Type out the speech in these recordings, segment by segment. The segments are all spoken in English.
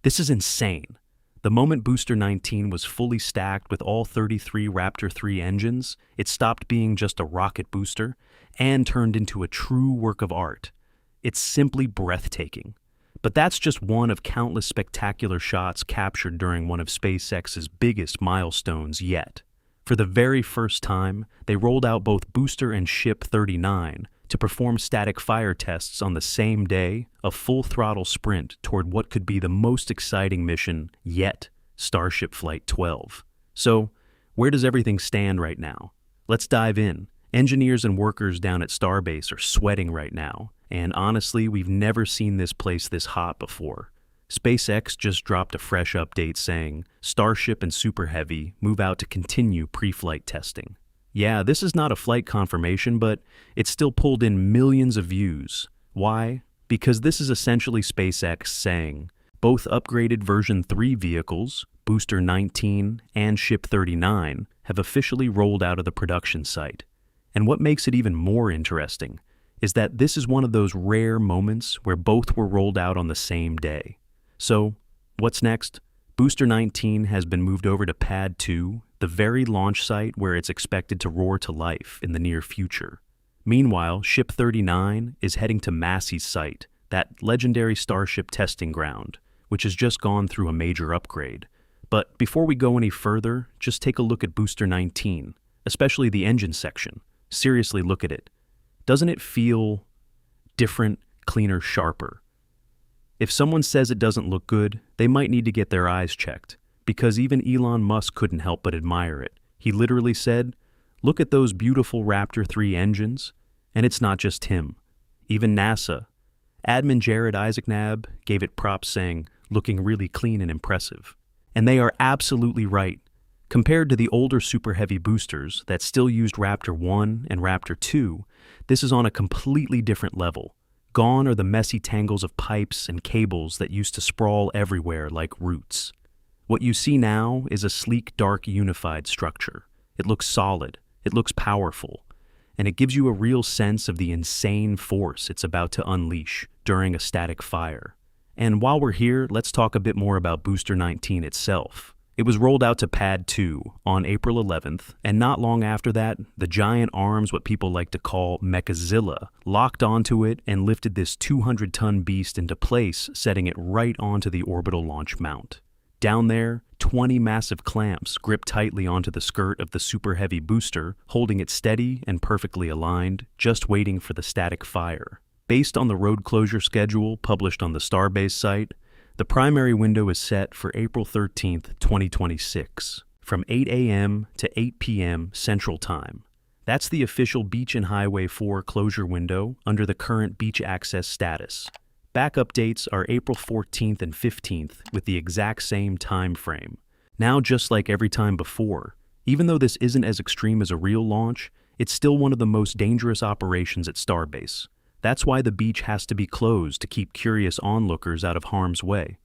This is insane. The moment Booster 19 was fully stacked with all 33 Raptor 3 engines, it stopped being just a rocket booster and turned into a true work of art. It's simply breathtaking. But that's just one of countless spectacular shots captured during one of SpaceX's biggest milestones yet. For the very first time, they rolled out both Booster and Ship 39 to perform static fire tests on the same day, a full-throttle sprint toward what could be the most exciting mission yet, Starship Flight 12. So, where does everything stand right now? Let's dive in. Engineers and workers down at Starbase are sweating right now, and honestly, we've never seen this place this hot before. SpaceX just dropped a fresh update saying, Starship and Super Heavy move out to continue pre-flight testing. Yeah, this is not a flight confirmation, but it's still pulled in millions of views. Why? Because this is essentially SpaceX saying, both upgraded version 3 vehicles, Booster 19 and Ship 39, have officially rolled out of the production site. And what makes it even more interesting is that this is one of those rare moments where both were rolled out on the same day. So, what's next? Booster 19 has been moved over to Pad 2, the very launch site where it's expected to roar to life in the near future. Meanwhile, Ship 39 is heading to Massey's site, that legendary Starship testing ground, which has just gone through a major upgrade. But before we go any further, just take a look at Booster 19, especially the engine section. Seriously, look at it. Doesn't it feel different, cleaner, sharper? If someone says it doesn't look good, they might need to get their eyes checked, because even Elon Musk couldn't help but admire it. He literally said, look at those beautiful Raptor 3 engines, and it's not just him. Even NASA. Admin Jared Isaacnab gave it props saying, looking really clean and impressive. And they are absolutely right. Compared to the older Super Heavy boosters that still used Raptor 1 and Raptor 2, this is on a completely different level. Gone are the messy tangles of pipes and cables that used to sprawl everywhere like roots. What you see now is a sleek, dark, unified structure. It looks solid, it looks powerful, and it gives you a real sense of the insane force it's about to unleash during a static fire. And while we're here, let's talk a bit more about Booster 19 itself. It was rolled out to Pad 2 on April 11th, and not long after that, the giant arms, what people like to call Mechazilla, locked onto it and lifted this 200-ton beast into place, setting it right onto the orbital launch mount. Down there, 20 massive clamps grip tightly onto the skirt of the Super Heavy booster, holding it steady and perfectly aligned, just waiting for the static fire. Based on the road closure schedule published on the Starbase site, the primary window is set for April 13th, 2026, from 8 a.m. to 8 p.m. Central Time. That's the official Beach and Highway 4 closure window under the current beach access status. Backup dates are April 14th and 15th with the exact same time frame. Now, just like every time before, even though this isn't as extreme as a real launch, it's still one of the most dangerous operations at Starbase. That's why the beach has to be closed to keep curious onlookers out of harm's way.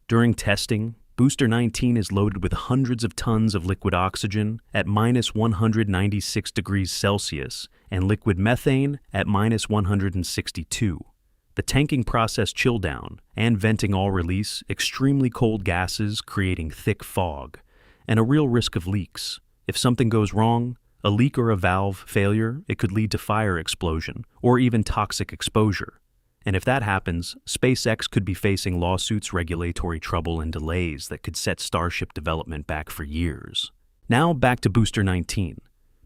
During testing, Booster 19 is loaded with hundreds of tons of liquid oxygen at minus 196 degrees Celsius and liquid methane at minus 162. The tanking process chill down and venting all release extremely cold gases creating thick fog, and a real risk of leaks. If something goes wrong, a leak or a valve failure, it could lead to fire explosion or even toxic exposure. And if that happens, SpaceX could be facing lawsuits, regulatory trouble, and delays that could set Starship development back for years. Now back to Booster 19.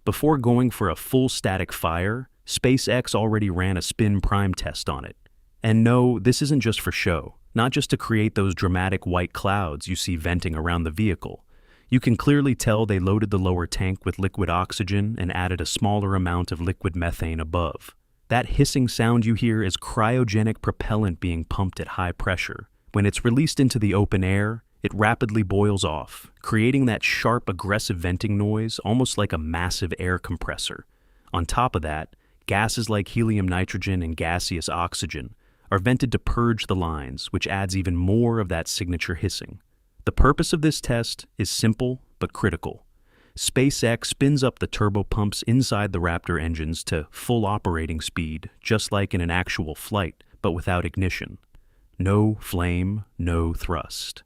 Before going for a full static fire, SpaceX already ran a spin prime test on it. And no, this isn't just for show, not just to create those dramatic white clouds you see venting around the vehicle. You can clearly tell they loaded the lower tank with liquid oxygen and added a smaller amount of liquid methane above. That hissing sound you hear is cryogenic propellant being pumped at high pressure. When it's released into the open air, it rapidly boils off, creating that sharp, aggressive venting noise almost like a massive air compressor. On top of that, gases like helium, nitrogen, and gaseous oxygen are vented to purge the lines, which adds even more of that signature hissing. The purpose of this test is simple but critical. SpaceX spins up the turbopumps inside the Raptor engines to full operating speed, just like in an actual flight, but without ignition. no flame, no thrust.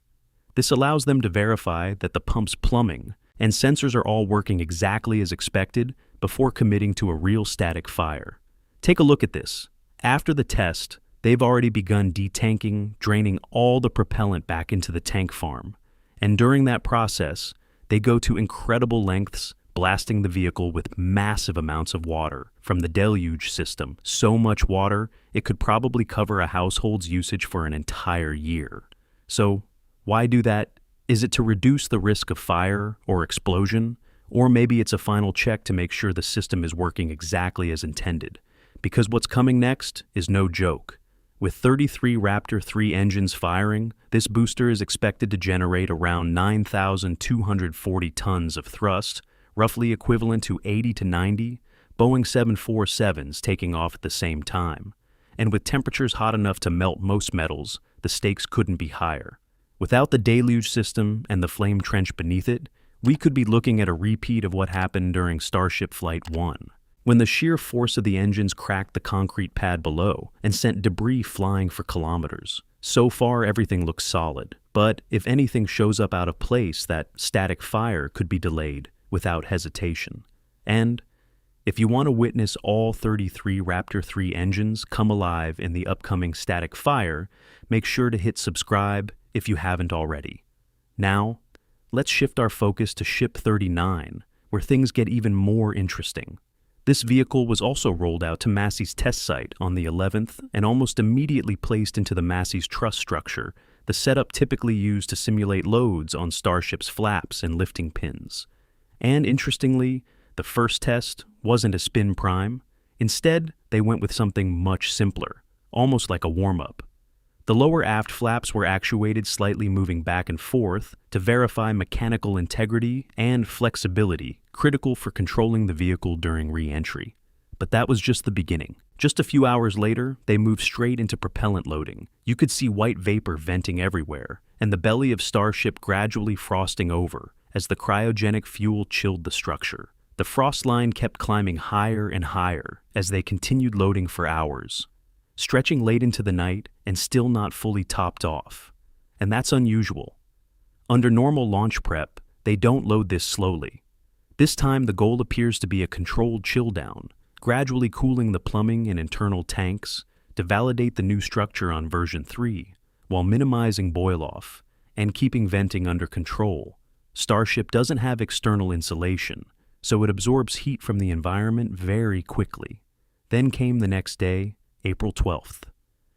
This allows them to verify that the pump's plumbing and sensors are all working exactly as expected before committing to a real static fire. Take a look at this. After the test, they've already begun detanking, draining all the propellant back into the tank farm. And during that process, they go to incredible lengths, blasting the vehicle with massive amounts of water from the Deluge system. So much water, it could probably cover a household's usage for an entire year. So, why do that? Is it to reduce the risk of fire or explosion? Or maybe it's a final check to make sure the system is working exactly as intended. Because what's coming next is no joke. With 33 Raptor 3 engines firing, this booster is expected to generate around 9,240 tons of thrust, roughly equivalent to 80 to 90 Boeing 747s taking off at the same time. And with temperatures hot enough to melt most metals, the stakes couldn't be higher. Without the Deluge system and the flame trench beneath it, we could be looking at a repeat of what happened during Starship Flight 1, when the sheer force of the engines cracked the concrete pad below and sent debris flying for kilometers. So far, everything looks solid, but if anything shows up out of place, that static fire could be delayed without hesitation. And if you want to witness all 33 Raptor 3 engines come alive in the upcoming static fire, make sure to hit subscribe if you haven't already. Now, let's shift our focus to Ship 39, where things get even more interesting. This vehicle was also rolled out to Massey's test site on the 11th and almost immediately placed into the Massey's truss structure, the setup typically used to simulate loads on Starship's flaps and lifting pins. And interestingly, the first test wasn't a spin prime. Instead, they went with something much simpler, almost like a warm-up. The lower aft flaps were actuated, slightly moving back and forth to verify mechanical integrity and flexibility, critical for controlling the vehicle during re-entry. But that was just the beginning. Just a few hours later, they moved straight into propellant loading. You could see white vapor venting everywhere, and the belly of Starship gradually frosting over as the cryogenic fuel chilled the structure. The frost line kept climbing higher and higher as they continued loading for hours, stretching late into the night and still not fully topped off. And that's unusual. Under normal launch prep, they don't load this slowly. This time the goal appears to be a controlled chill down, gradually cooling the plumbing and internal tanks to validate the new structure on version 3, while minimizing boil-off and keeping venting under control. Starship doesn't have external insulation, so it absorbs heat from the environment very quickly. Then came the next day, April 12th.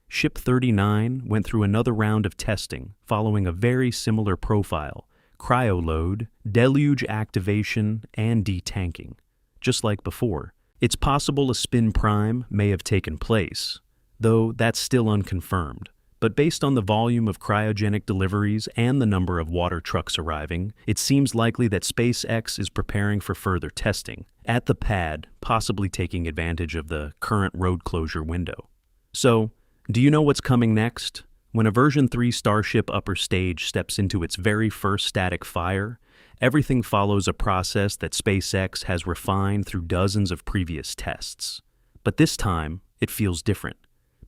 Ship 39 went through another round of testing, following a very similar profile: cryo-load, deluge activation, and detanking. Just like before, it's possible a spin prime may have taken place, though that's still unconfirmed. But based on the volume of cryogenic deliveries and the number of water trucks arriving, it seems likely that SpaceX is preparing for further testing at the pad, possibly taking advantage of the current road closure window. So, do you know what's coming next? When a version 3 Starship upper stage steps into its very first static fire, everything follows a process that SpaceX has refined through dozens of previous tests. But this time, it feels different,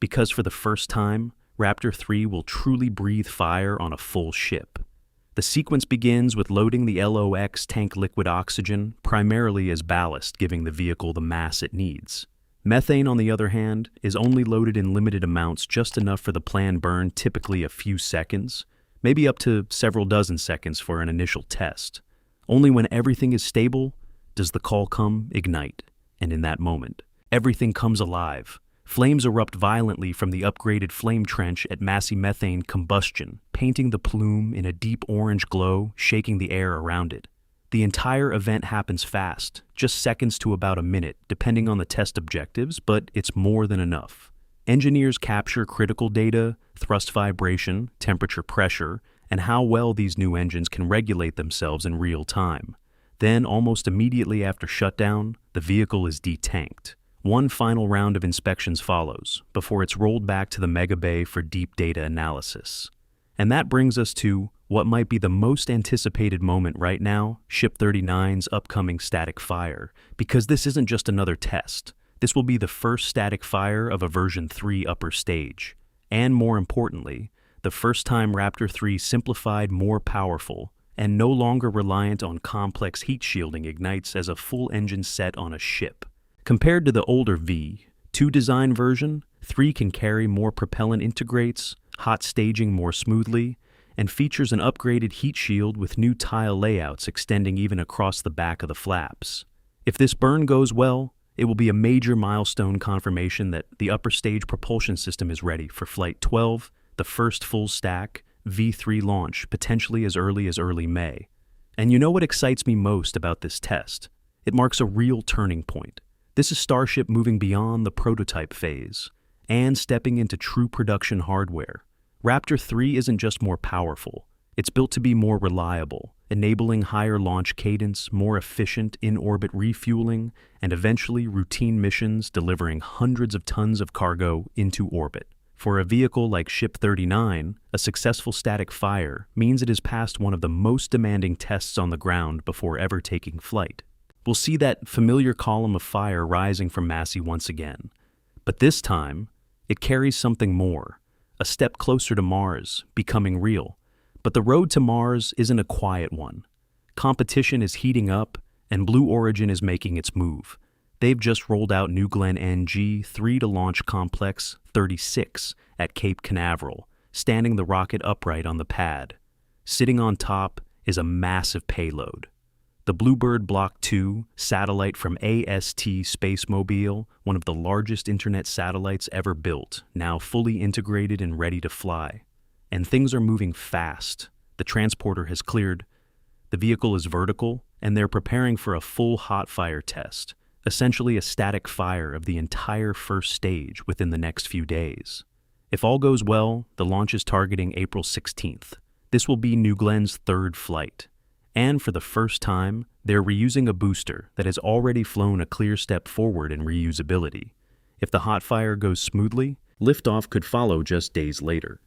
because for the first time, Raptor 3 will truly breathe fire on a full ship. The sequence begins with loading the LOX tank liquid oxygen, primarily as ballast, giving the vehicle the mass it needs. Methane, on the other hand, is only loaded in limited amounts, just enough for the planned burn, typically a few seconds, maybe up to several dozen seconds for an initial test. Only when everything is stable does the call come, ignite, and in that moment, everything comes alive. Flames erupt violently from the upgraded flame trench at Massey methane combustion, painting the plume in a deep orange glow, shaking the air around it. The entire event happens fast, just seconds to about a minute, depending on the test objectives, but it's more than enough. Engineers capture critical data, thrust vibration, temperature pressure, and how well these new engines can regulate themselves in real time. Then, almost immediately after shutdown, the vehicle is detanked. One final round of inspections follows, before it's rolled back to the mega bay for deep data analysis. And that brings us to what might be the most anticipated moment right now, Ship 39's upcoming static fire, because this isn't just another test. This will be the first static fire of a version 3 upper stage. And more importantly, the first-time Raptor 3 simplified, more powerful, and no longer reliant on complex heat shielding ignites as a full engine set on a ship. Compared to the older V2 design version, 3 can carry more propellant integrates, hot staging more smoothly, and features an upgraded heat shield with new tile layouts extending even across the back of the flaps. If this burn goes well, it will be a major milestone confirmation that the upper stage propulsion system is ready for Flight 12, the first full-stack V3 launch, potentially as early May. And you know what excites me most about this test? It marks a real turning point. This is Starship moving beyond the prototype phase and stepping into true production hardware. Raptor 3 isn't just more powerful, it's built to be more reliable, enabling higher launch cadence, more efficient in-orbit refueling, and eventually routine missions delivering hundreds of tons of cargo into orbit. For a vehicle like Ship 39, a successful static fire means it has passed one of the most demanding tests on the ground before ever taking flight. We'll see that familiar column of fire rising from Massey once again. But this time, it carries something more, a step closer to Mars, becoming real. But the road to Mars isn't a quiet one. Competition is heating up, and Blue Origin is making its move. They've just rolled out New Glenn NG-3 to launch Complex 36 at Cape Canaveral, standing the rocket upright on the pad. Sitting on top is a massive payload. The Bluebird Block 2 satellite from AST Spacemobile, one of the largest internet satellites ever built, now fully integrated and ready to fly. And things are moving fast. The transporter has cleared, the vehicle is vertical, and they're preparing for a full hot fire test, essentially a static fire of the entire first stage within the next few days. If all goes well, the launch is targeting April 16th. This will be New Glenn's third flight. And for the first time, they're reusing a booster that has already flown a clear step forward in reusability. If the hot fire goes smoothly, liftoff could follow just days later.